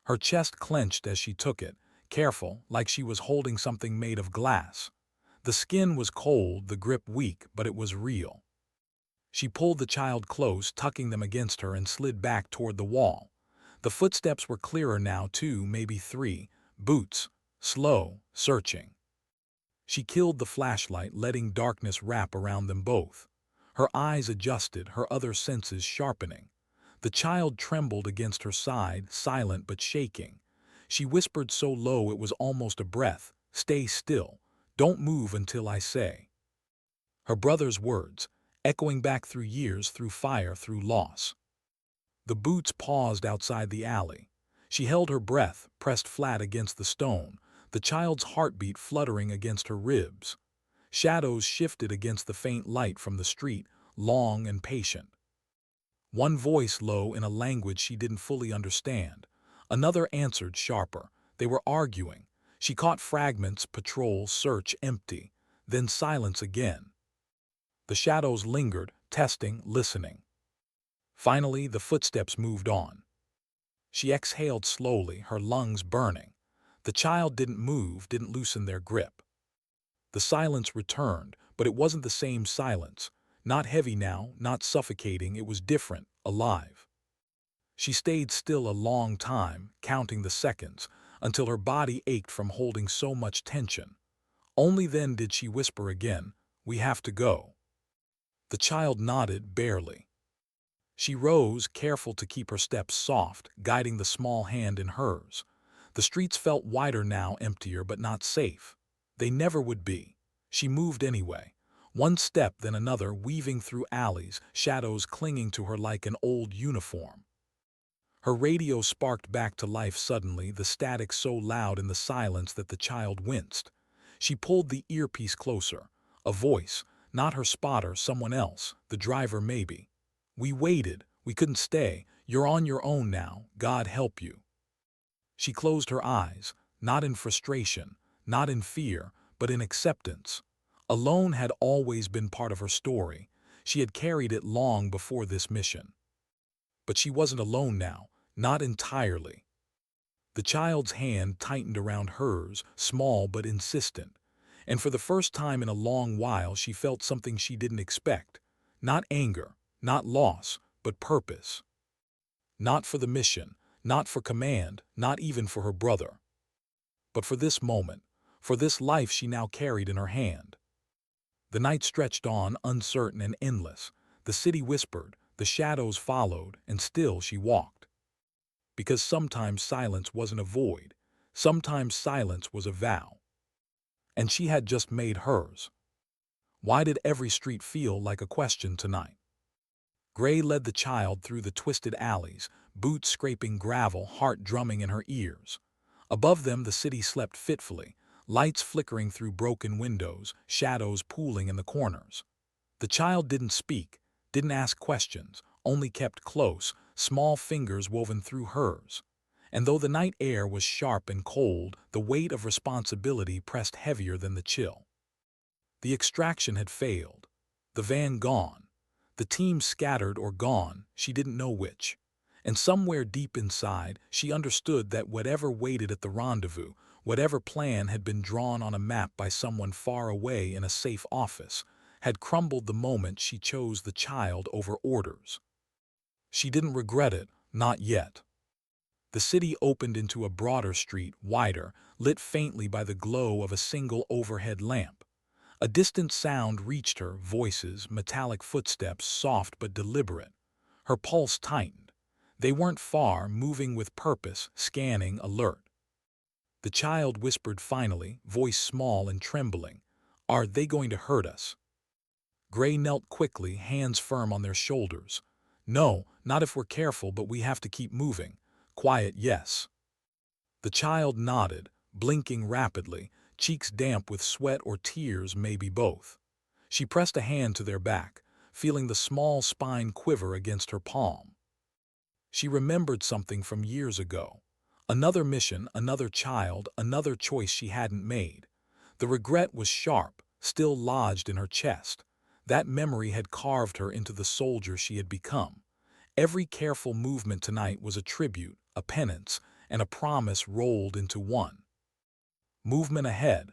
Her chest clenched as she took it, careful, like she was holding something made of glass. The skin was cold, the grip weak, but it was real. She pulled the child close, tucking them against her, and slid back toward the wall. The footsteps were clearer now, 2, maybe 3. Boots. Slow, searching. She killed the flashlight, letting darkness wrap around them both. Her eyes adjusted, her other senses sharpening. The child trembled against her side, silent but shaking. She whispered so low it was almost a breath, "Stay still. Don't move until I say." Her brother's words, echoing back through years, through fire, through loss. The boots paused outside the alley. She held her breath, pressed flat against the stone, the child's heartbeat fluttering against her ribs. Shadows shifted against the faint light from the street, long and patient. One voice low in a language she didn't fully understand. Another answered sharper. They were arguing. She caught fragments: patrol, search, empty. Then silence again. The shadows lingered, testing, listening. Finally, the footsteps moved on. She exhaled slowly, her lungs burning. The child didn't move, didn't loosen their grip. The silence returned, but it wasn't the same silence. Not heavy now, not suffocating, it was different, alive. She stayed still a long time, counting the seconds, until her body ached from holding so much tension. Only then did she whisper again, "We have to go." The child nodded, barely. She rose, careful to keep her steps soft, guiding the small hand in hers. The streets felt wider now, emptier but not safe. They never would be. She moved anyway. One step, then another, weaving through alleys, shadows clinging to her like an old uniform. Her radio sparked back to life suddenly, the static so loud in the silence that the child winced. She pulled the earpiece closer. A voice, not her spotter, someone else, the driver maybe. "We waited. We couldn't stay. You're on your own now. God help you." She closed her eyes, not in frustration, not in fear, but in acceptance. Alone had always been part of her story. She had carried it long before this mission. But she wasn't alone now, not entirely. The child's hand tightened around hers, small but insistent. And for the first time in a long while she felt something she didn't expect. Not anger, not loss, but purpose. Not for the mission, not for command, not even for her brother. But for this moment, for this life she now carried in her hand. The night stretched on, uncertain and endless. The city whispered, the shadows followed, and still she walked. Because sometimes silence wasn't a void. Sometimes silence was a vow. And she had just made hers. Why did every street feel like a question tonight? Gray led the child through the twisted alleys, boots scraping gravel, heart drumming in her ears. Above them the city slept fitfully, lights flickering through broken windows, shadows pooling in the corners. The child didn't speak, didn't ask questions, only kept close, small fingers woven through hers. And though the night air was sharp and cold, the weight of responsibility pressed heavier than the chill. The extraction had failed. The van gone. The team scattered or gone, she didn't know which. And somewhere deep inside, she understood that whatever waited at the rendezvous, whatever plan had been drawn on a map by someone far away in a safe office, had crumbled the moment she chose the child over orders. She didn't regret it, not yet. The city opened into a broader street, wider, lit faintly by the glow of a single overhead lamp. A distant sound reached her, voices, metallic footsteps, soft but deliberate. Her pulse tightened. They weren't far, moving with purpose, scanning, alert. The child whispered finally, voice small and trembling, "Are they going to hurt us?" Gray knelt quickly, hands firm on their shoulders. No, not if we're careful, but we have to keep moving. Quiet, yes. The child nodded, blinking rapidly, cheeks damp with sweat or tears, maybe both. She pressed a hand to their back, feeling the small spine quiver against her palm. She remembered something from years ago. Another mission, another child, another choice she hadn't made. The regret was sharp, still lodged in her chest. That memory had carved her into the soldier she had become. Every careful movement tonight was a tribute, a penance, and a promise rolled into one. Movement ahead.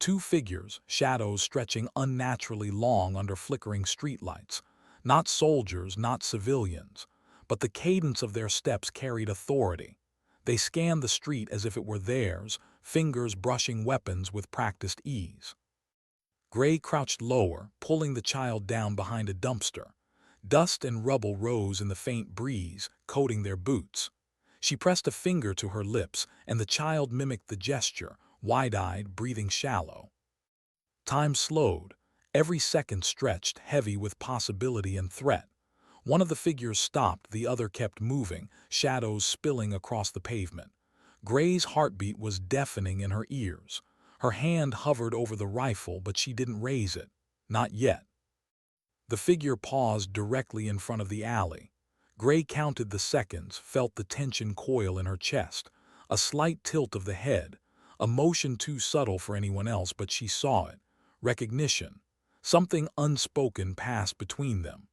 Two figures, shadows stretching unnaturally long under flickering streetlights. Not soldiers, not civilians, but the cadence of their steps carried authority. They scanned the street as if it were theirs, fingers brushing weapons with practiced ease. Gray crouched lower, pulling the child down behind a dumpster. Dust and rubble rose in the faint breeze, coating their boots. She pressed a finger to her lips, and the child mimicked the gesture, wide-eyed, breathing shallow. Time slowed. Every second stretched, heavy with possibility and threat. One of the figures stopped, the other kept moving, shadows spilling across the pavement. Gray's heartbeat was deafening in her ears. Her hand hovered over the rifle, but she didn't raise it. Not yet. The figure paused directly in front of the alley. Gray counted the seconds, felt the tension coil in her chest. A slight tilt of the head. A motion too subtle for anyone else, but she saw it. Recognition. Something unspoken passed between them.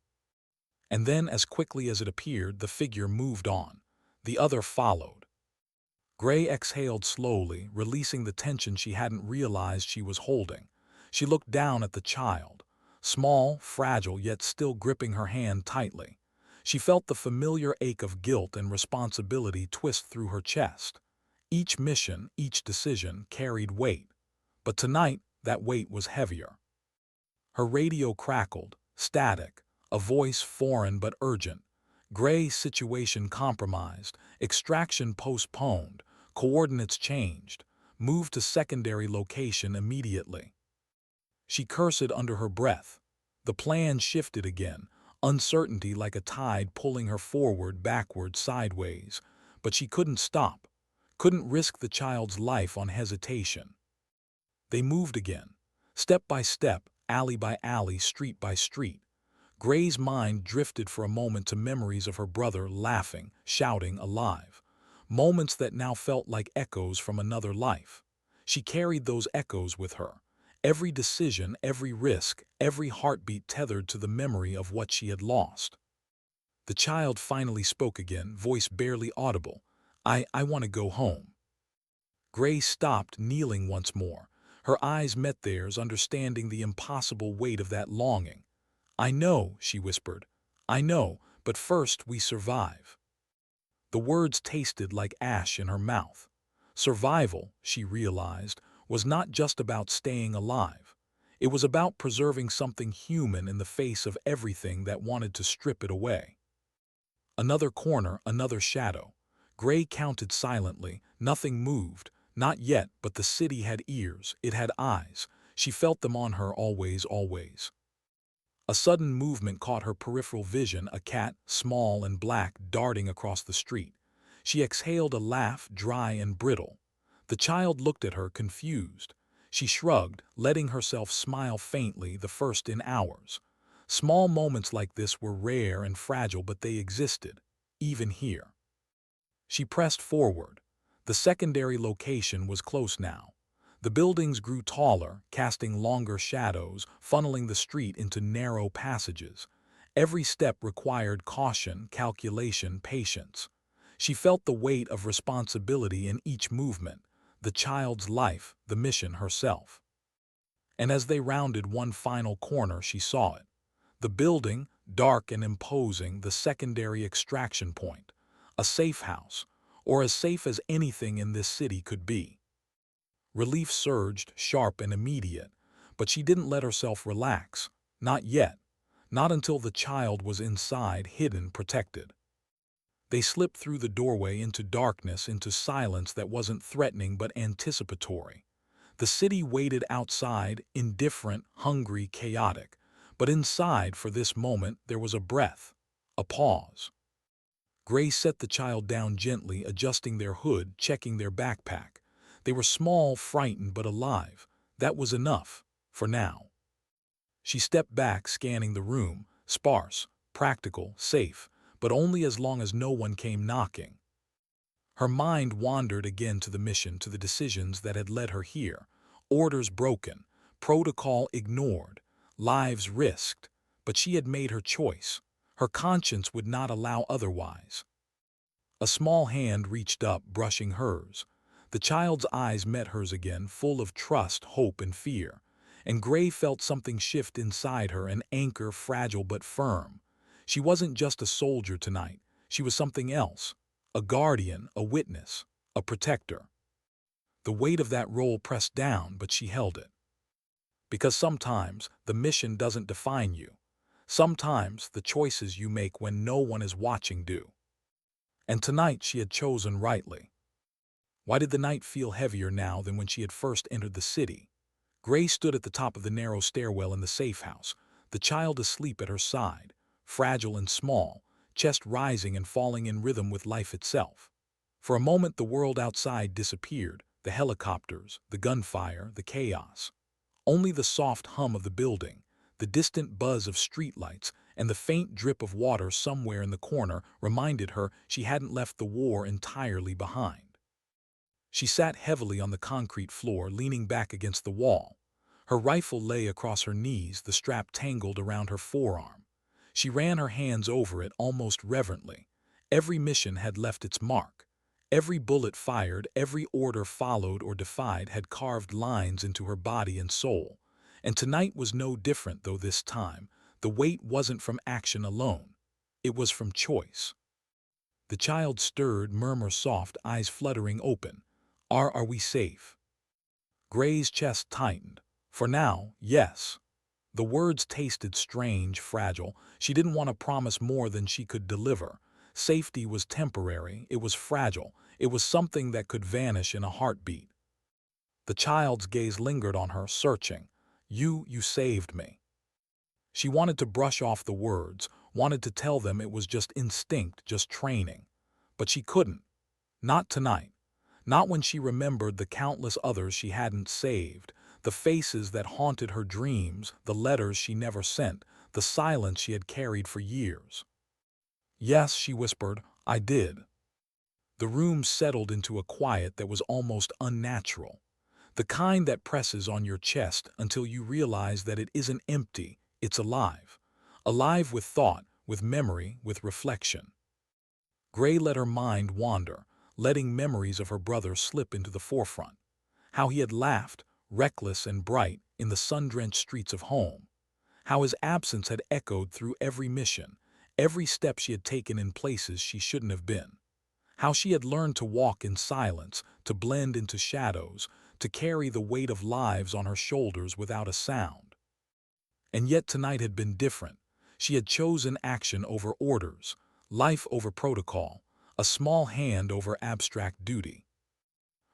And then, as quickly as it appeared, the figure moved on. The other followed. Gray exhaled slowly, releasing the tension she hadn't realized she was holding. She looked down at the child. Small, fragile, yet still gripping her hand tightly. She felt the familiar ache of guilt and responsibility twist through her chest. Each mission, each decision, carried weight. But tonight, that weight was heavier. Her radio crackled, static, a voice foreign but urgent. Gray's situation compromised, extraction postponed, coordinates changed, moved to secondary location immediately. She cursed under her breath. The plan shifted again, uncertainty like a tide pulling her forward, backward, sideways. But she couldn't stop, couldn't risk the child's life on hesitation. They moved again, step by step, alley by alley, street by street. Gray's mind drifted for a moment to memories of her brother laughing, shouting, alive. Moments that now felt like echoes from another life. She carried those echoes with her. Every decision, every risk, every heartbeat tethered to the memory of what she had lost. The child finally spoke again, voice barely audible. I want to go home. Gray stopped, kneeling once more. Her eyes met theirs, understanding the impossible weight of that longing. I know, she whispered. I know, but first we survive. The words tasted like ash in her mouth. Survival, she realized, was not just about staying alive. It was about preserving something human in the face of everything that wanted to strip it away. Another corner, another shadow. Gray counted silently. Nothing moved. Not yet, but the city had ears. It had eyes. She felt them on her always, always. A sudden movement caught her peripheral vision, a cat, small and black, darting across the street. She exhaled a laugh, dry and brittle. The child looked at her, confused. She shrugged, letting herself smile faintly, the first in hours. Small moments like this were rare and fragile, but they existed, even here. She pressed forward. The secondary location was close now. The buildings grew taller, casting longer shadows, funneling the street into narrow passages. Every step required caution, calculation, patience. She felt the weight of responsibility in each movement, the child's life, the mission herself. And as they rounded one final corner, she saw it. The building, dark and imposing, the secondary extraction point. A safe house, or as safe as anything in this city could be. Relief surged, sharp and immediate, but she didn't let herself relax. Not yet. Not until the child was inside, hidden, protected. They slipped through the doorway into darkness, into silence that wasn't threatening but anticipatory. The city waited outside, indifferent, hungry, chaotic. But inside, for this moment, there was a breath. A pause. Gray set the child down gently, adjusting their hood, checking their backpack. They were small, frightened, but alive. That was enough, for now. She stepped back, scanning the room, sparse, practical, safe, but only as long as no one came knocking. Her mind wandered again to the mission, to the decisions that had led her here. Orders broken, protocol ignored, lives risked, but she had made her choice. Her conscience would not allow otherwise. A small hand reached up, brushing hers. The child's eyes met hers again, full of trust, hope, and fear. And Gray felt something shift inside her, an anchor, fragile but firm. She wasn't just a soldier tonight. She was something else. A guardian, a witness, a protector. The weight of that role pressed down, but she held it. Because sometimes the mission doesn't define you. Sometimes the choices you make when no one is watching do. And tonight she had chosen rightly. Why did the night feel heavier now than when she had first entered the city? Gray stood at the top of the narrow stairwell in the safe house, the child asleep at her side, fragile and small, chest rising and falling in rhythm with life itself. For a moment the world outside disappeared, the helicopters, the gunfire, the chaos. Only the soft hum of the building, the distant buzz of streetlights, and the faint drip of water somewhere in the corner reminded her she hadn't left the war entirely behind. She sat heavily on the concrete floor, leaning back against the wall. Her rifle lay across her knees, the strap tangled around her forearm. She ran her hands over it almost reverently. Every mission had left its mark. Every bullet fired, every order followed or defied had carved lines into her body and soul. And tonight was no different, though this time the weight wasn't from action alone. It was from choice. The child stirred, murmur soft, eyes fluttering open. Are we safe? Gray's chest tightened. For now, yes. The words tasted strange, fragile. She didn't want to promise more than she could deliver. Safety was temporary, it was fragile, it was something that could vanish in a heartbeat. The child's gaze lingered on her, searching. You saved me. She wanted to brush off the words, wanted to tell them it was just instinct, just training. But she couldn't. Not tonight. Not when she remembered the countless others she hadn't saved, the faces that haunted her dreams, the letters she never sent, the silence she had carried for years. Yes, she whispered, I did. The room settled into a quiet that was almost unnatural. The kind that presses on your chest until you realize that it isn't empty, it's alive. Alive with thought, with memory, with reflection. Gray let her mind wander, letting memories of her brother slip into the forefront. How he had laughed, reckless and bright, in the sun-drenched streets of home. How his absence had echoed through every mission, every step she had taken in places she shouldn't have been. How she had learned to walk in silence, to blend into shadows, to carry the weight of lives on her shoulders without a sound. And yet tonight had been different. She had chosen action over orders, life over protocol, a small hand over abstract duty.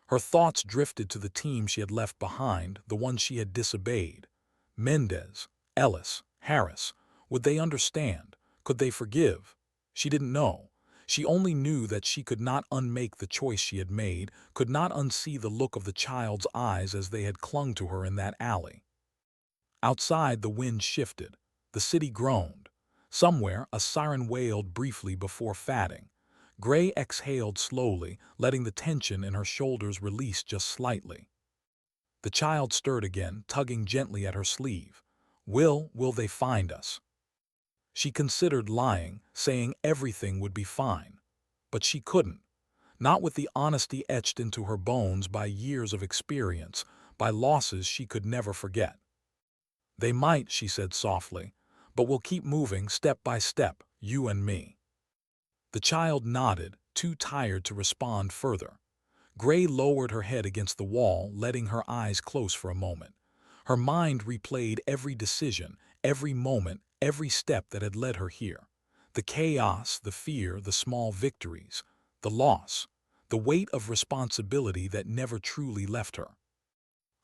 Her thoughts drifted to the team she had left behind, the ones she had disobeyed. Mendez, Ellis, Harris. Would they understand? Could they forgive? She didn't know. She only knew that she could not unmake the choice she had made, could not unsee the look of the child's eyes as they had clung to her in that alley. Outside, the wind shifted. The city groaned. Somewhere, a siren wailed briefly before fading. Gray exhaled slowly, letting the tension in her shoulders release just slightly. The child stirred again, tugging gently at her sleeve. Will they find us? She considered lying, saying everything would be fine. But she couldn't. Not with the honesty etched into her bones by years of experience, by losses she could never forget. They might, she said softly, but we'll keep moving step by step, you and me. The child nodded, too tired to respond further. Gray lowered her head against the wall, letting her eyes close for a moment. Her mind replayed every decision, every moment, every step that had led her here. The chaos, the fear, the small victories, the loss, the weight of responsibility that never truly left her.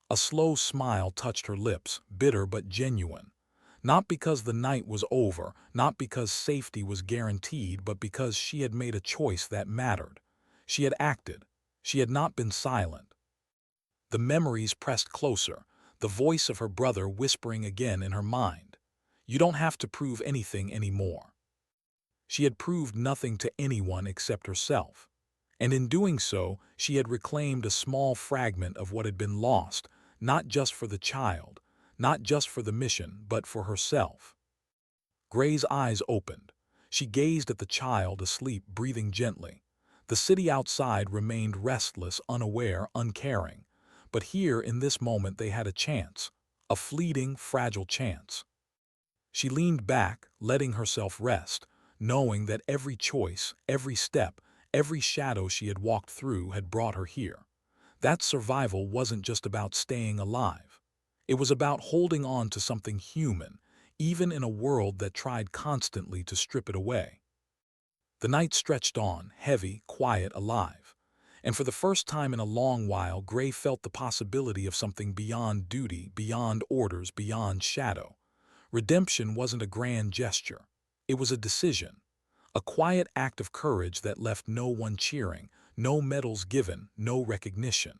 A slow smile touched her lips, bitter but genuine. Not because the night was over, not because safety was guaranteed, but because she had made a choice that mattered. She had acted. She had not been silent. The memories pressed closer, the voice of her brother whispering again in her mind. You don't have to prove anything anymore. She had proved nothing to anyone except herself. And in doing so, she had reclaimed a small fragment of what had been lost, not just for the child, not just for the mission, but for herself. Gray's eyes opened. She gazed at the child asleep, breathing gently. The city outside remained restless, unaware, uncaring. But here, in this moment, they had a chance. A fleeting, fragile chance. She leaned back, letting herself rest, knowing that every choice, every step, every shadow she had walked through had brought her here. That survival wasn't just about staying alive. It was about holding on to something human, even in a world that tried constantly to strip it away. The night stretched on, heavy, quiet, alive. And for the first time in a long while, Gray felt the possibility of something beyond duty, beyond orders, beyond shadow. Redemption wasn't a grand gesture. It was a decision. A quiet act of courage that left no one cheering, no medals given, no recognition.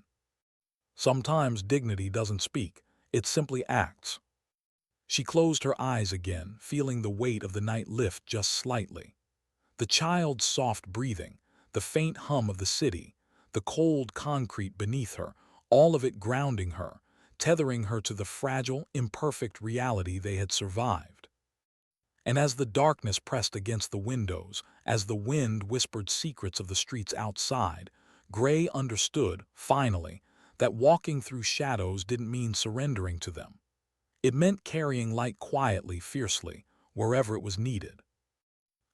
Sometimes dignity doesn't speak, it simply acts. She closed her eyes again, feeling the weight of the night lift just slightly. The child's soft breathing, the faint hum of the city, the cold concrete beneath her, all of it grounding her, tethering her to the fragile, imperfect reality they had survived. And as the darkness pressed against the windows, as the wind whispered secrets of the streets outside, Gray understood, finally, that walking through shadows didn't mean surrendering to them. It meant carrying light quietly, fiercely, wherever it was needed.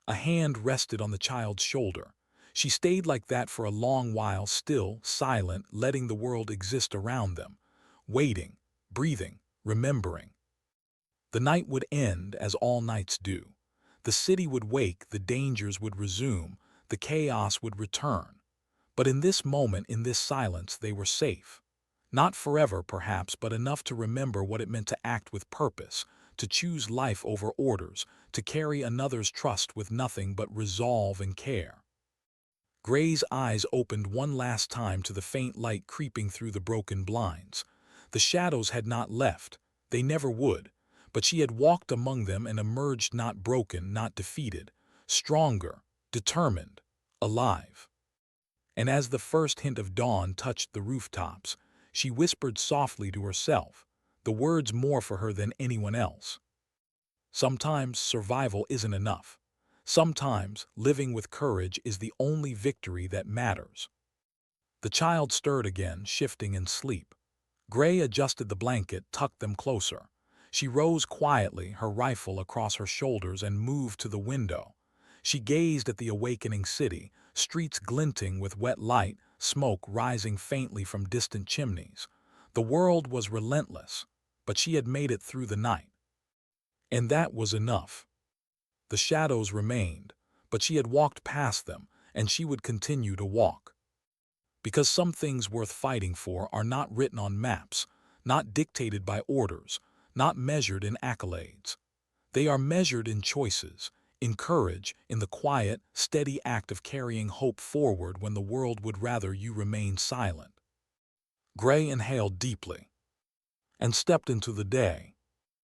A hand rested on the child's shoulder. She stayed like that for a long while, still, silent, letting the world exist around them, waiting, breathing, remembering. The night would end, as all nights do. The city would wake, the dangers would resume, the chaos would return. But in this moment, in this silence, they were safe. Not forever, perhaps, but enough to remember what it meant to act with purpose, to choose life over orders, to carry another's trust with nothing but resolve and care. Gray's eyes opened one last time to the faint light creeping through the broken blinds. The shadows had not left. They never would. But she had walked among them and emerged not broken, not defeated, stronger, determined, alive. And as the first hint of dawn touched the rooftops, she whispered softly to herself, the words more for her than anyone else. Sometimes survival isn't enough. Sometimes living with courage is the only victory that matters. The child stirred again, shifting in sleep. Gray adjusted the blanket, tucked them closer. She rose quietly, her rifle across her shoulders, and moved to the window. She gazed at the awakening city, streets glinting with wet light, smoke rising faintly from distant chimneys. The world was relentless, but she had made it through the night. And that was enough. The shadows remained, but she had walked past them, and she would continue to walk. Because some things worth fighting for are not written on maps, not dictated by orders, not measured in accolades. They are measured in choices, in courage, in the quiet, steady act of carrying hope forward when the world would rather you remain silent. Gray inhaled deeply and stepped into the day.